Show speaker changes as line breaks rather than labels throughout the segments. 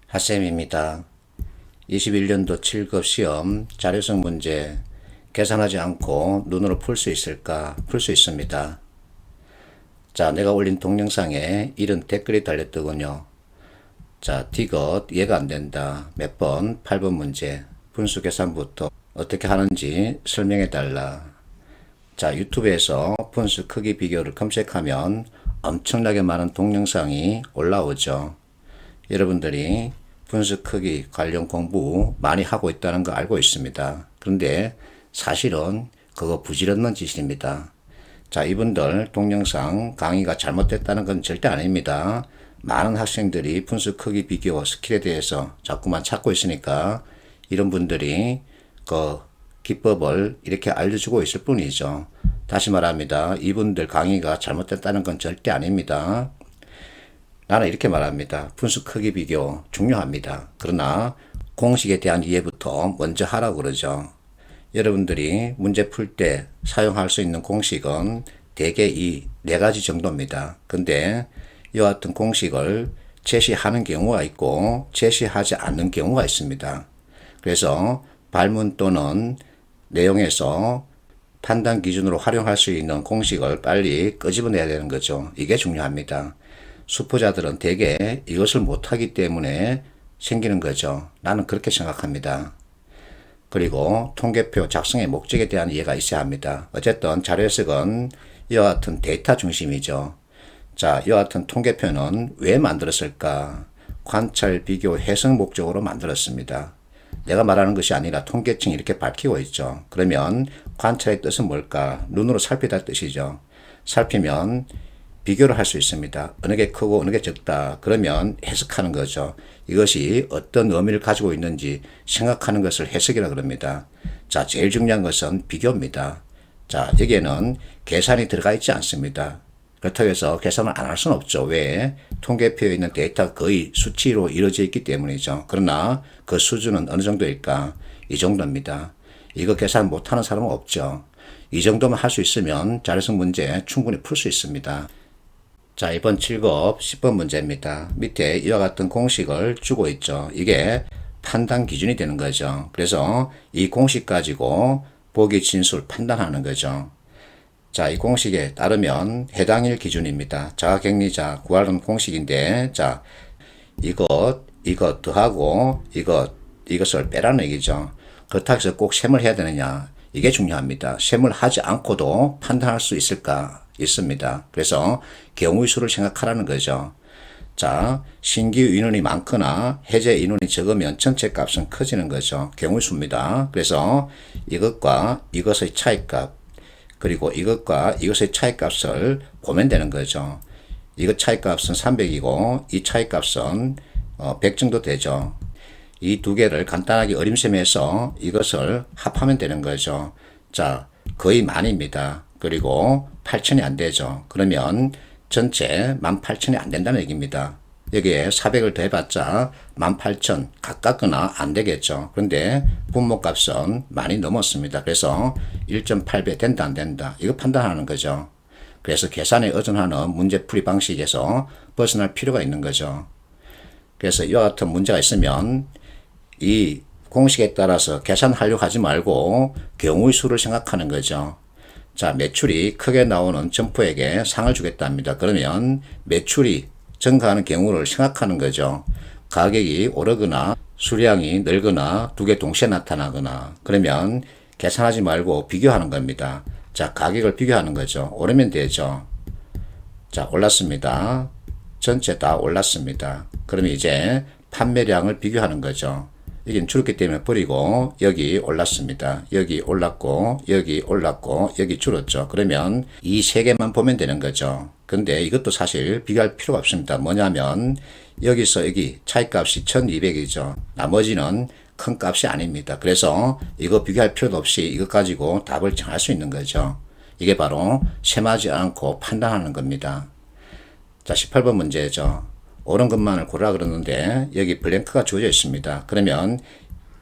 핫쌤입니다. 21년도 7급 시험 자료성 문제 계산하지 않고 눈으로 풀 수 있을까? 풀 수 있습니다. 자, 내가 올린 동영상에 이런 댓글이 달렸더군요. 자, 디귿 이해가 안 된다. 몇 번? 8번 문제. 분수 계산부터 어떻게 하는지 설명해 달라. 자, 유튜브에서 분수 크기 비교를 검색하면 엄청나게 많은 동영상이 올라오죠. 여러분들이 분수 크기 관련 공부 많이 하고 있다는 거 알고 있습니다. 그런데 사실은 그거 부질없는 짓입니다. 자, 이분들 동영상 강의가 잘못됐다는 건 절대 아닙니다. 많은 학생들이 분수 크기 비교 스킬에 대해서 자꾸만 찾고 있으니까 이런 분들이 그 기법을 이렇게 알려주고 있을 뿐이죠. 다시 말합니다. 이분들 강의가 잘못됐다는 건 절대 아닙니다. 나는 이렇게 말합니다. 분수 크기 비교 중요합니다. 그러나 공식에 대한 이해부터 먼저 하라고 그러죠. 여러분들이 문제 풀 때 사용할 수 있는 공식은 대개 이 네 가지 정도입니다. 근데 이와 같은 공식을 제시하는 경우가 있고 제시하지 않는 경우가 있습니다. 그래서 발문 또는 내용에서 판단 기준으로 활용할 수 있는 공식을 빨리 끄집어내야 되는 거죠. 이게 중요합니다. 수포자들은 대개 이것을 못하기 때문에 생기는 거죠. 나는 그렇게 생각합니다. 그리고 통계표 작성의 목적에 대한 이해가 있어야 합니다. 어쨌든 자료 해석은 이와 같은 데이터 중심이죠. 자, 이와 같은 통계표는 왜 만들었을까? 관찰, 비교, 해석 목적으로 만들었습니다. 내가 말하는 것이 아니라 통계청이 이렇게 밝히고 있죠. 그러면 관찰의 뜻은 뭘까? 눈으로 살피다 뜻이죠. 살피면 비교를 할 수 있습니다. 어느 게 크고 어느 게 적다. 그러면 해석하는 거죠. 이것이 어떤 의미를 가지고 있는지 생각하는 것을 해석이라 그럽니다. 자, 제일 중요한 것은 비교입니다. 자, 여기에는 계산이 들어가 있지 않습니다. 그렇다고 해서 계산을 안 할 수는 없죠. 왜? 통계표에 있는 데이터가 거의 수치로 이루어져 있기 때문이죠. 그러나 그 수준은 어느 정도일까? 이 정도입니다. 이거 계산 못하는 사람은 없죠. 이 정도만 할 수 있으면 자료성 문제 충분히 풀 수 있습니다. 자, 이번 7급 10번 문제입니다. 밑에 이와 같은 공식을 주고 있죠. 이게 판단 기준이 되는 거죠. 그래서 이 공식 가지고 보기 진술 판단하는 거죠. 자, 이 공식에 따르면 해당일 기준입니다. 자가격리자 구하는 공식인데, 자, 이것 더하고 이것을 빼라는 얘기죠. 그렇다고 해서 꼭 셈을 해야 되느냐? 이게 중요합니다. 셈을 하지 않고도 판단할 수 있을까? 있습니다. 그래서 경우의 수를 생각하라는 거죠. 자, 신규 인원이 많거나 해제 인원이 적으면 전체 값은 커지는 거죠. 경우의 수입니다. 그래서 이것과 이것의 차이값, 그리고 이것과 이것의 차이값을 보면 되는 거죠. 이것 차이값은 300이고 이 차이값은 100 정도 되죠. 이 두 개를 간단하게 어림셈해서 이것을 합하면 되는 거죠. 자, 거의 만입니다. 그리고 8천이 안 되죠. 그러면 전체 18,000이 안 된다는 얘기입니다. 여기에 400을 더해봤자 18,000 가깝거나 안 되겠죠. 그런데 분모값은 많이 넘었습니다. 그래서 1.8배 된다 안 된다. 이거 판단하는 거죠. 그래서 계산에 의존하는 문제풀이 방식에서 벗어날 필요가 있는 거죠. 그래서 이와 같은 문제가 있으면 이 공식에 따라서 계산하려고 하지 말고 경우의 수를 생각하는 거죠. 자, 매출이 크게 나오는 점포에게 상을 주겠답니다. 그러면 매출이 증가하는 경우를 생각하는 거죠. 가격이 오르거나 수량이 늘거나 두 개 동시에 나타나거나 그러면 계산하지 말고 비교하는 겁니다. 자, 가격을 비교하는 거죠. 오르면 되죠. 자, 올랐습니다. 전체 다 올랐습니다. 그러면 이제 판매량을 비교하는 거죠. 여기는 줄었기 때문에 버리고 여기 올랐습니다. 여기 올랐고 여기 올랐고 여기 줄었죠. 그러면 이 세 개만 보면 되는 거죠. 근데 이것도 사실 비교할 필요가 없습니다. 뭐냐면 여기서 여기 차이값이 1200이죠. 나머지는 큰 값이 아닙니다. 그래서 이거 비교할 필요도 없이 이것 가지고 답을 정할 수 있는 거죠. 이게 바로 셈하지 않고 판단하는 겁니다. 자, 18번 문제죠. 옳은 것만을 고르라 그러는데 여기 블랭크가 주어져 있습니다. 그러면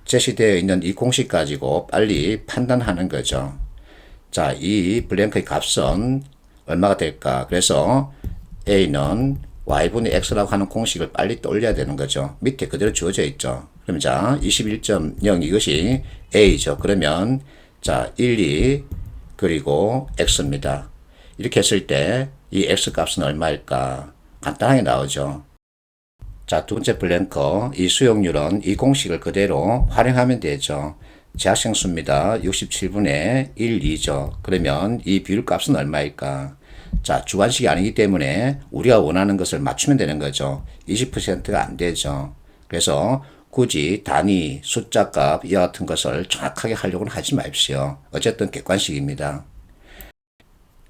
제시되어 있는 이 공식 가지고 빨리 판단하는 거죠. 자, 이 블랭크의 값은 얼마가 될까? 그래서 A는 y분의 x라고 하는 공식을 빨리 떠올려야 되는 거죠. 밑에 그대로 주어져 있죠. 그럼 자, 21.0 이것이 a죠. 그러면 자, 1, 2 그리고 x입니다. 이렇게 했을 때 이 x 값은 얼마일까? 간단하게 나오죠. 자, 두 번째 블랭커, 이 수용률은 이 공식을 그대로 활용하면 되죠. 재학생 수입니다. 67분의 1, 2죠. 그러면 이 비율 값은 얼마일까? 자, 주관식이 아니기 때문에 우리가 원하는 것을 맞추면 되는 거죠. 20%가 안 되죠. 그래서 굳이 단위, 숫자 값, 이와 같은 것을 정확하게 하려고는 하지 마십시오. 어쨌든 객관식입니다.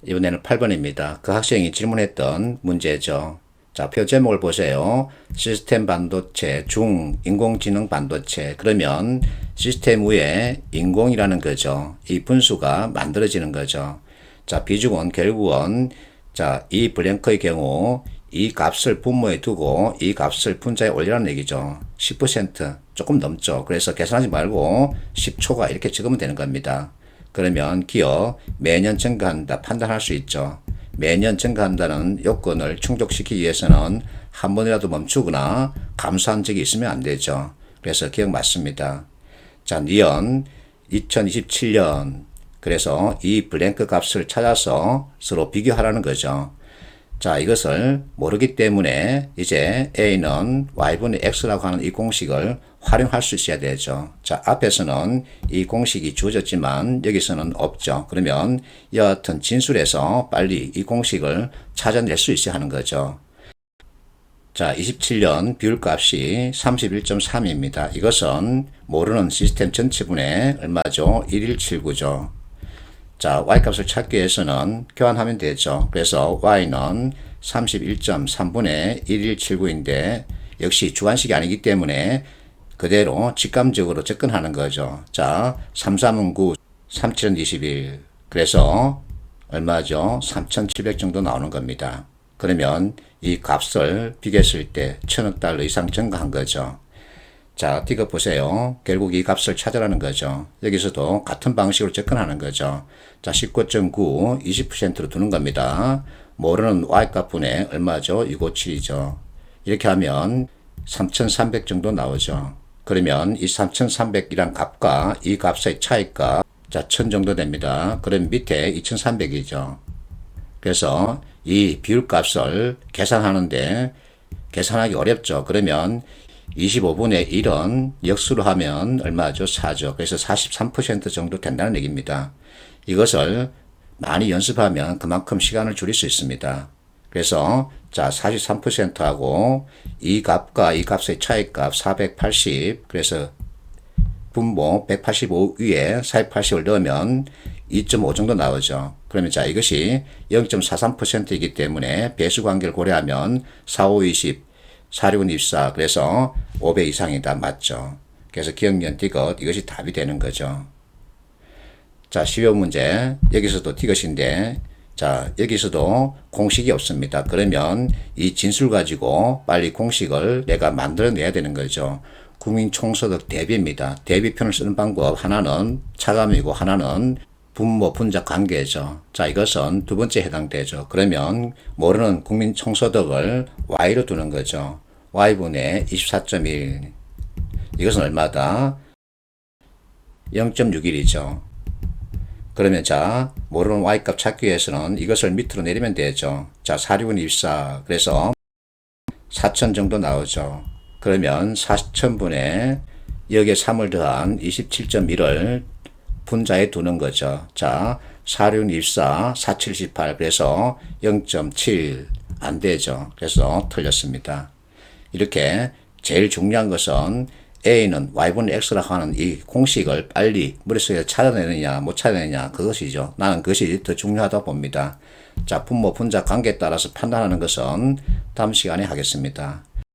이번에는 8번입니다. 그 학생이 질문했던 문제죠. 자, 표 제목을 보세요. 시스템 반도체, 중, 인공지능 반도체. 그러면 시스템 위에 인공이라는 거죠. 이 분수가 만들어지는 거죠. 자, 비중은 결국은 자, 이 블랭크의 경우 이 값을 분모에 두고 이 값을 분자에 올리라는 얘기죠. 10% 조금 넘죠. 그래서 계산하지 말고 10초가 이렇게 적으면 되는 겁니다. 그러면 기억 매년 증가한다 판단할 수 있죠. 매년 증가한다는 요건을 충족시키기 위해서는 한 번이라도 멈추거나 감소한 적이 있으면 안 되죠. 그래서 기억 맞습니다. 자, 니은 2027년 그래서 이 블랭크 값을 찾아서 서로 비교하라는 거죠. 자, 이것을 모르기 때문에 이제 a는 y분의 x라고 하는 이 공식을 활용할 수 있어야 되죠. 자, 앞에서는 이 공식이 주어졌지만 여기서는 없죠. 그러면 이와 같은 진술에서 빨리 이 공식을 찾아낼 수 있어야 하는 거죠. 자, 27년 비율값이 31.3입니다. 이것은 모르는 시스템 전체분의 얼마죠? 1179죠. 자, y값을 찾기 위해서는 교환하면 되죠. 그래서 y는 31.3분의 1179인데 역시 주관식이 아니기 때문에 그대로 직감적으로 접근하는 거죠. 자, 3, 3은 9, 3, 7은 21. 그래서 얼마죠? 3,700 정도 나오는 겁니다. 그러면 이 값을 비교했을 때 1,000억 달러 이상 증가한 거죠. 자, 띠거 보세요. 결국 이 값을 찾으라는 거죠. 여기서도 같은 방식으로 접근하는 거죠. 자, 19.9, 20%로 두는 겁니다. 모르는 y값분의 얼마죠? 657이죠. 이렇게 하면 3,300 정도 나오죠. 그러면 이 3,300이란 값과 이 값의 차이값, 자, 1,000 정도 됩니다. 그럼 밑에 2,300이죠. 그래서 이 비율값을 계산하는데 계산하기 어렵죠. 그러면 25분의 1은 역수로 하면 얼마죠? 4죠. 그래서 43% 정도 된다는 얘기입니다. 이것을 많이 연습하면 그만큼 시간을 줄일 수 있습니다. 그래서 자, 43%하고 이 값과 이 값의 차이값 480, 그래서 분모 185 위에 480을 넣으면 2.5 정도 나오죠. 그러면 자, 이것이 0.43%이기 때문에 배수 관계를 고려하면 4, 5, 20, 4, 6은 24, 그래서 5배 이상이다. 맞죠? 그래서 기억년 디귿, 이것이 답이 되는 거죠. 자, 12번 문제. 여기서도 디귿인데, 자, 여기서도 공식이 없습니다. 그러면 이 진술 가지고 빨리 공식을 내가 만들어내야 되는 거죠. 국민총소득 대비입니다. 대비편을 쓰는 방법 하나는 차감이고 하나는 분모 분자 관계죠. 자, 이것은 두 번째 해당되죠. 그러면 모르는 국민총소득을 y로 두는 거죠. y분의 24.1. 이것은 얼마다? 0.61이죠. 그러면 자, 모르는 y값 찾기 위해서는 이것을 밑으로 내리면 되죠. 자, 4, 6은 24. 그래서 4,000 정도 나오죠. 그러면 4,000분의 여기에 3을 더한 27.1을 분자에 두는 거죠. 자, 4, 6은 24, 4, 7, 18. 그래서 0.7 안 되죠. 그래서 틀렸습니다. 이렇게 제일 중요한 것은 a는 y분의 x라고 하는 이 공식을 빨리 머릿속에 찾아내느냐 못 찾아내느냐 그것이죠. 나는 그것이 더 중요하다고 봅니다. 자, 분모 분자 관계에 따라서 판단하는 것은 다음 시간에 하겠습니다.